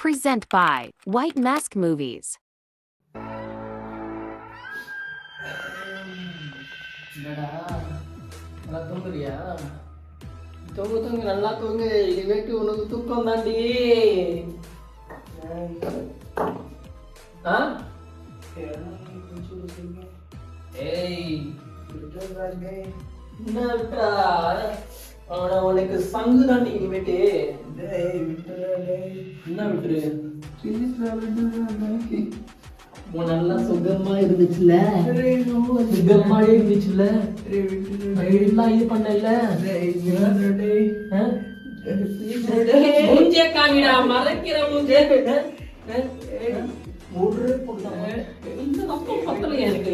Present by White Mask Movies. என்னடா நல்லா தூங்குறியா? தூங்கு நல்லா தூங்கு. இனிமேட்டு உனக்கு தூக்கம் தாண்டி. என்ன விட்டா அவனை உனக்கு சங்கு தாண்டி இனிமேட்டு. என்ன விட்டுரு நல்லா சுகமா இருந்துச்சுல, சுகமாவே இருந்துச்சுல, எல்லாம் இது பண்ணல. மூஞ்சே காமிடா, மறைக்கிற மூஞ்சே. இந்த ரத்தம் பத்தலை எனக்கு,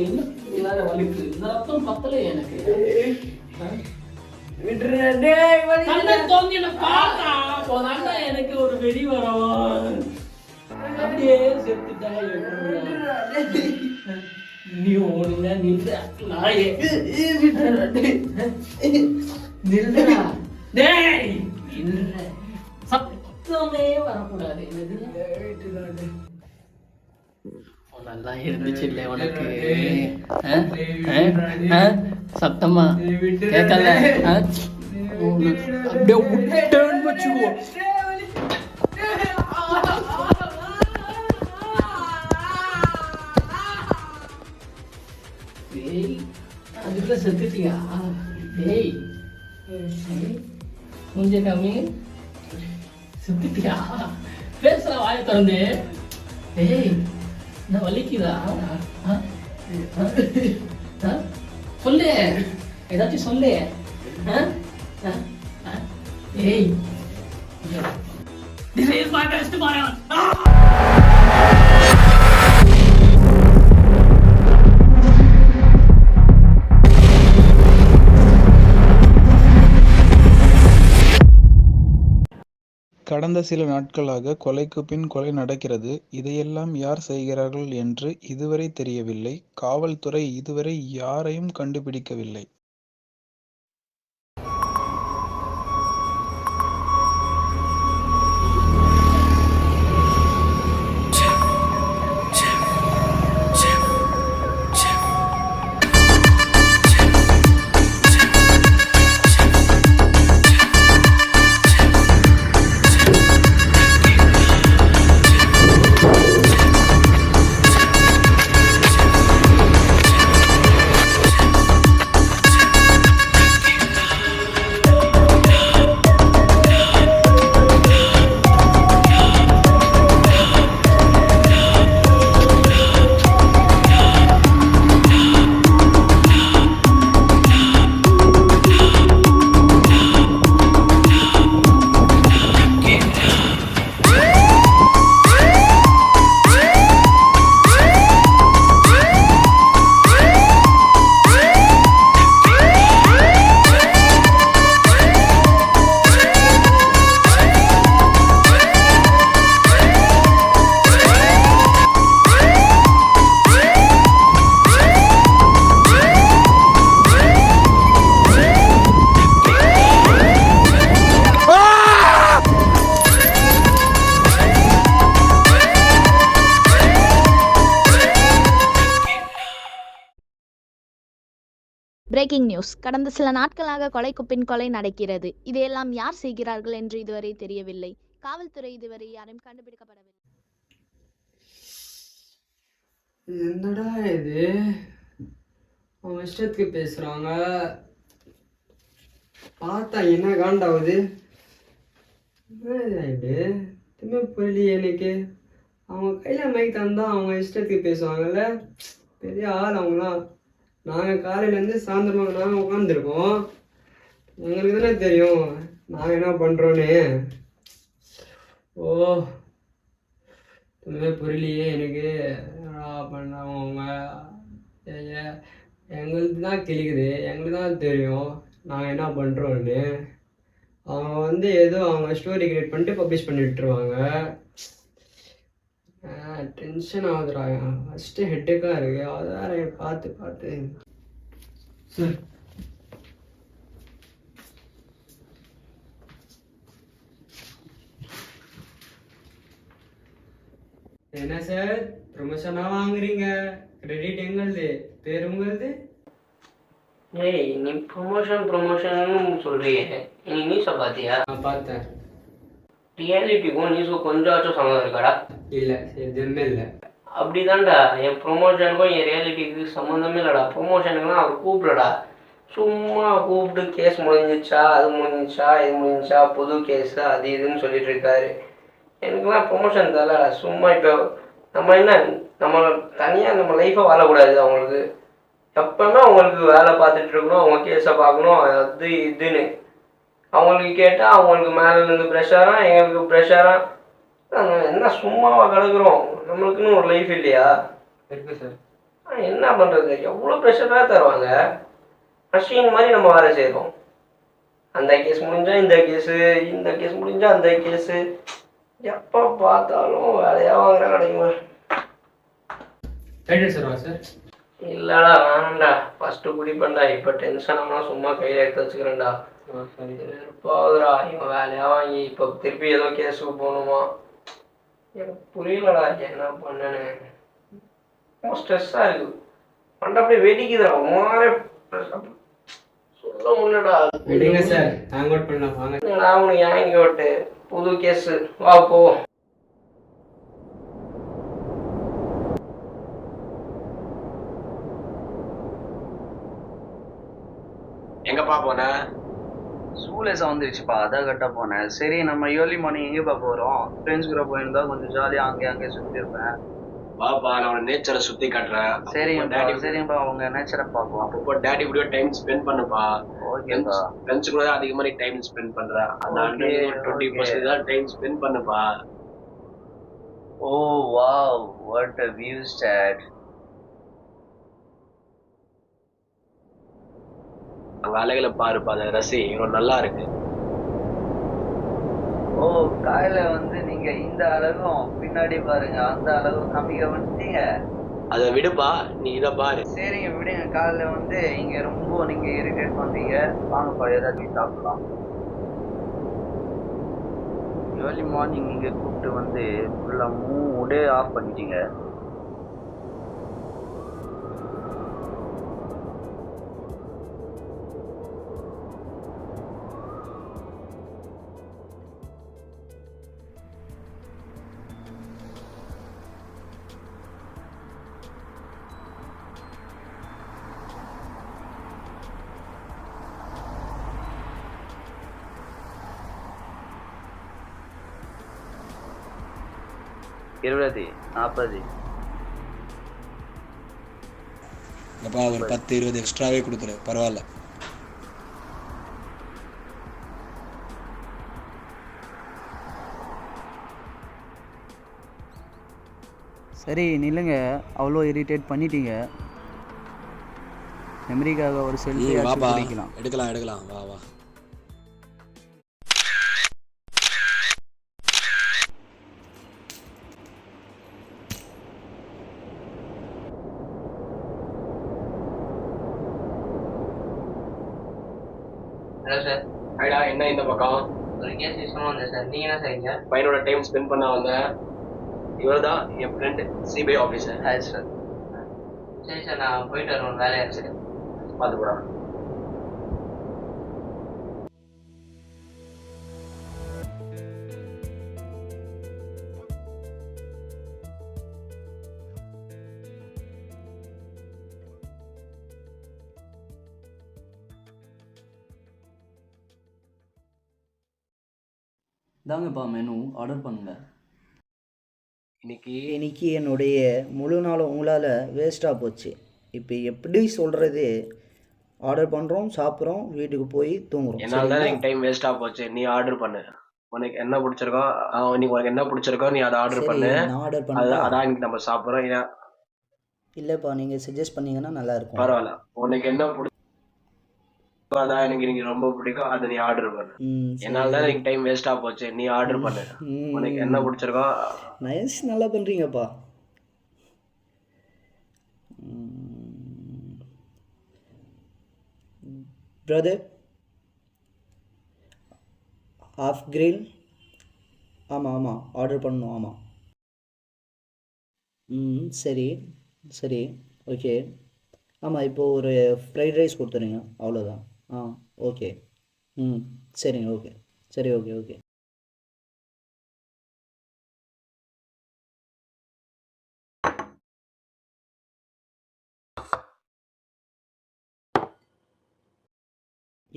இல்லாத வலிக்கு இந்த ரத்தம் பத்தலை எனக்கு. எனக்கு ஒரு வெறி வரும். அப்படியே செத்துட்டா நீ ஒழுங்கா சத்தமே வரக்கூடாது. நல்லா இருந்துச்சு இல்ல உனக்கு? சத்தமா கேட்கல? அப்படியே விட்டேன்னு வச்சுக்கோ. அதுக்குள்ள செத்துட்டியா? டேய் மூஞ்ச காமி, செத்துட்டியா? பேசுற வாய திறந்து. டேய் என்ன வலிக்குதா? சொல்லு, ஏதாச்சும் சொல்லு. ஏய் this is my best tomorrow. கடந்த சில நாட்களாக கொலைக்கு பின் கொலை நடக்கிறது. இதையெல்லாம் யார் செய்கிறார்கள் என்று இதுவரை தெரியவில்லை. காவல்துறை இதுவரை யாரையும் கண்டுபிடிக்கவில்லை. Breaking news. கடந்த சில நாட்களாக கொலைக்கு பின் கொலை நடக்கிறது. இதையெல்லாம் யார் செய்கிறார்கள் என்று இதுவரை தெரியவில்லை. காவல்துறை இதுவரை யாரையும் கண்டுபிடிக்கப்படவில்லை. என்னடா இது, அவன் இஷ்டத்துக்கு பேசுறாங்க. பார்த்தா என்ன காண்டாவது? எதுவுமே புரியலையே எனக்கு. அவங்க கையில் மைக் தந்தா அவங்க இஷ்டத்துக்கு பேசுவாங்கல்ல. பெரிய ஆள் அவங்களாம். நாங்கள் காலையிலேருந்து சாயந்தரமாக நாங்கள் உட்காந்துருக்கோம். எங்களுக்கு தானே தெரியும் நாங்கள் என்ன பண்ணுறோன்னு. எதுவுமே புரியலையே எனக்கு. பண்ணவங்க எங்களுக்கு தான் கிளிக்குது, எங்களுக்கு தான் தெரியும் நாங்கள் என்ன பண்ணுறோன்னு. அவங்க ஏதோ அவங்க ஸ்டோரி கிரியேட் பண்ணிட்டு பப்ளிஷ் பண்ணி விட்டுருவாங்க. டென்ஷன் ஆகுதுடா. ஃபஸ்ட்டு ஹெட்டுக்காக இருக்குது, அது வேற பார்த்து பார்த்து. சார் என்ன சார் ப்ரொமோஷனா வாங்குறீங்க? கிரெடிட் எங்களுது, பேர் உங்களுது. ஏய் நீ ப்ரொமோஷன் சொல்றியே, நீ நியூஸை பார்த்தியா? நான் பார்த்தேன். ரியாலிட்டிக்கும் நியூஸுக்கும் கொஞ்சமாச்சும் சம்மந்தம் இருக்காடா? இல்லை எதுவுமே இல்லை. அப்படிதான்டா, என் ப்ரொமோஷனுக்கும் என் ரியாலிட்டிக்கு சம்மந்தமே இல்லைடா. ப்ரொமோஷனுக்குலாம் அவர் கூப்பிடடா, சும்மா கூப்பிட்டு கேஸ் முடிஞ்சிச்சா, அது முடிஞ்சிச்சா, இது முடிஞ்சிச்சா, புது கேஸு அது இதுன்னு சொல்லிட்டு இருக்காரு. எனக்குலாம் ப்ரொமோஷன் தரலடா. சும்மா இப்போ நம்ம என்ன, நம்ம தனியாக நம்ம லைஃப்பை வாழக்கூடாது. அவங்களுக்கு எப்பவுமே அவங்களுக்கு வேலை பார்த்துட்டு இருக்கணும், அவங்க கேஸை பார்க்கணும், அது இதுன்னு அவங்களுக்கு கேட்டால் அவங்களுக்கு மேலேருந்து ப்ரெஷராக, எங்களுக்கு ப்ரெஷராக. நம்ம என்ன சும்மாவா கிடக்குறோம்? நம்மளுக்குன்னு ஒரு லைஃப் இல்லையா? இருக்கு சார். என்ன பண்ணுறது? எவ்வளோ ப்ரெஷராக தருவாங்க. மஷின் மாதிரி நம்ம வேலை செய்கிறோம். அந்த கேஸ் முடிஞ்சால் இந்த கேஸு, இந்த கேஸ் முடிஞ்சால் அந்த கேஸு, எப்போ பார்த்தாலும் வேலையாக வாங்குற கிடைக்குமா? Title sir sir. இல்லைடா வேணாண்டா, ஃபஸ்ட்டு குடிப்பேன்டா. இப்போ டென்ஷன் ஆனால் சும்மா கையில் எடுத்து வச்சுக்கிறேன்டா. சரி. இருப்பாதுடா இவன் வேலையாக வாங்கி இப்போ திருப்பி ஏதோ கேஸுக்கு போகணுமா? எனக்கு புரியலடா என்ன பண்ணேன்னு. ரொம்ப ஸ்ட்ரெஸ்ஸாக இருக்குது. மண்டை அப்படியே வெடிக்குதுடா. மாறே சொல்ல முடியலடா. விடுங்க சார், ஹேங் அவுட் பண்ணலாம் வாங்க. என்னடா உனக்கு ஹேங் அவுட்டு? புது கேஸு, வா போ. எங்கப்பா போன? ஸ்கூலேஸா வந்துருச்சுப்பா, அதான் கரெக்டாக போனேன். சரி நம்ம ஏர்லி மார்னிங் எங்கேப்பா போகிறோம்? ஃப்ரெண்ட்ஸ் கூட போயிருந்தா கொஞ்சம் ஜாலியாக அங்கே சுற்றி இருப்பேன். வாப்பா, நான் உன நேச்சரை சுத்தி காட்டுறேன். சரிங்கப்பா அவங்க நேச்சரை பார்ப்போம். அப்போ டேடி கூட டைம் ஸ்பெண்ட் பண்ணுப்பா. ஓகேப்பா. ஃப்ரெண்ட்ஸ் கூட அதிகமா நீ டைம் ஸ்பெண்ட் பண்ற. அந்த 20% தான் டைம் ஸ்பெண்ட் பண்ணுப்பா. ஓ wow, what a view stat. அங்க அலைகளை பாருப்பா, அதை ரசி, இவ்வளவு நல்லா இருக்கு. ஓ காலையில வந்து நீங்க இந்த அழகும் பின்னாடி பாருங்க, அந்த அழகும் காமிக்க வந்துட்டீங்க. அதை விடுப்பா, நீ இதை பாரு. சரிங்க விடுங்க. காலையில வந்து இங்க ரொம்ப நீங்க இரிட்டேட் பண்றீங்க. வாங்கப்பா ஏதாச்சும் சாப்பிடலாம். ஏர்லி மார்னிங் நீங்க கூப்பிட்டு வந்து ஃபுல்லா மூடே ஆஃப் பண்ணிட்டீங்க. இருபது 40 இல்லைப்பா, ஒரு 10-20 எக்ஸ்ட்ராவே கொடுத்துரு, பரவாயில்ல. சரி நில்லுங்க, அவ்வளோ இரிட்டேட் பண்ணிட்டீங்க. மெமரிக்காக ஒரு செல்ஃபி வாப்பா, எடுக்கலாம். எடுக்கலாம், வா வா. Hello sir. ஐடா, என்ன இந்த பக்கம்? ஒரு கேஸ் விஷயமா வந்தேன் சார். நீங்கள் என்ன செய்றீங்க? பையனோட டைம் ஸ்பெண்ட் பண்ண வந்தேன். இவர் தான் என் friend, CBI officer. Hi sir. சரி சார், நான் போயிட்டு வரேன், வேலையாக இருக்கு. பார்த்து போடா. தாங்கப்பா மெனு, ஆர்டர் பண்ணுங்க. இன்னைக்கு என்னுடைய முழு நாள் உங்களால் வேஸ்ட்டாக போச்சு. இப்போ எப்படி சொல்கிறது? ஆர்டர் பண்ணுறோம், சாப்பிட்றோம், வீட்டுக்கு போய் தூங்குறோம். என்னால் தான் எனக்கு டைம் வேஸ்ட்டாக போச்சு. நீ ஆர்டர் பண்ணு. உனக்கு என்ன பிடிச்சிருக்கோ, நீ உனக்கு என்ன பிடிச்சிருக்கோ நீ அதை ஆர்டர் பண்ணு. நான் ஆர்டர் பண்ண அதான் இன்னைக்கு நம்ம சாப்பிட்றோம். இல்லைப்பா, நீங்கள் சஜஸ்ட் பண்ணீங்கன்னா நல்லாயிருக்கும். பரவாயில்ல, உனக்கு என்ன பிடிச்ச அதான் எனக்கு இன்னைக்கு ரொம்ப பிடிக்கும், அதை நீ ஆர்டர் பண்ணு. என்னால் தான் எனக்கு டைம் வேஸ்ட்டாக போச்சு. நீ ஆர்டர் பண்ணு. உனக்கு என்ன பிடிச்சிருக்கோ. நைஸ், நல்லா பண்ணுறீங்கப்பா. Brother, half grill. ஆமாம் ஆர்டர் பண்ணணும். ஆமாம். சரி சரி ஓகே. ஆமாம், இப்போது ஒரு ஃப்ரைட் ரைஸ் கொடுத்துருங்க, அவ்வளோதான். ஓகே. சரிங்க, ஓகே. சரி, ஓகே ஓகே.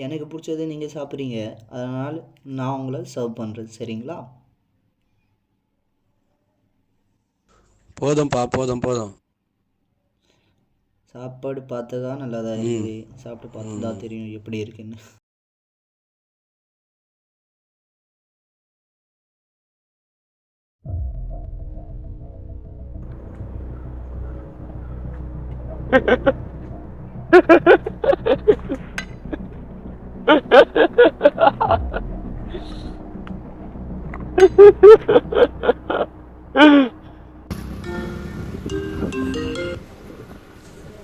எனக்கு பிடிச்சது நீங்கள் சாப்பிட்றீங்க, அதனால் நான் உங்களை சர்வ் பண்ணுறேன், சரிங்களா? போதும்ப்பா, போதும் போதும். சாப்பாடு பார்த்ததா நல்லா தான் இருக்குது, சாப்பிட்டு பார்த்து தான் தெரியும் எப்படி இருக்குன்னு.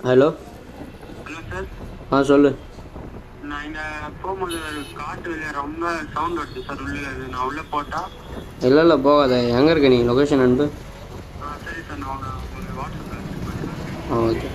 ஹலோ சொல்லு. நான் இங்கே போகும்போது காட்டு வெளியே ரொம்ப சவுண்ட் வருது சார், உள்ளே நான் உள்ளே போட்டா? இல்லை போகாத. எங்கே இருக்க நீ? லொக்கேஷன் அனுப்பு. சரி சார், நான் உங்களுக்கு வாட்ஸ்அப்பில். ஓகே.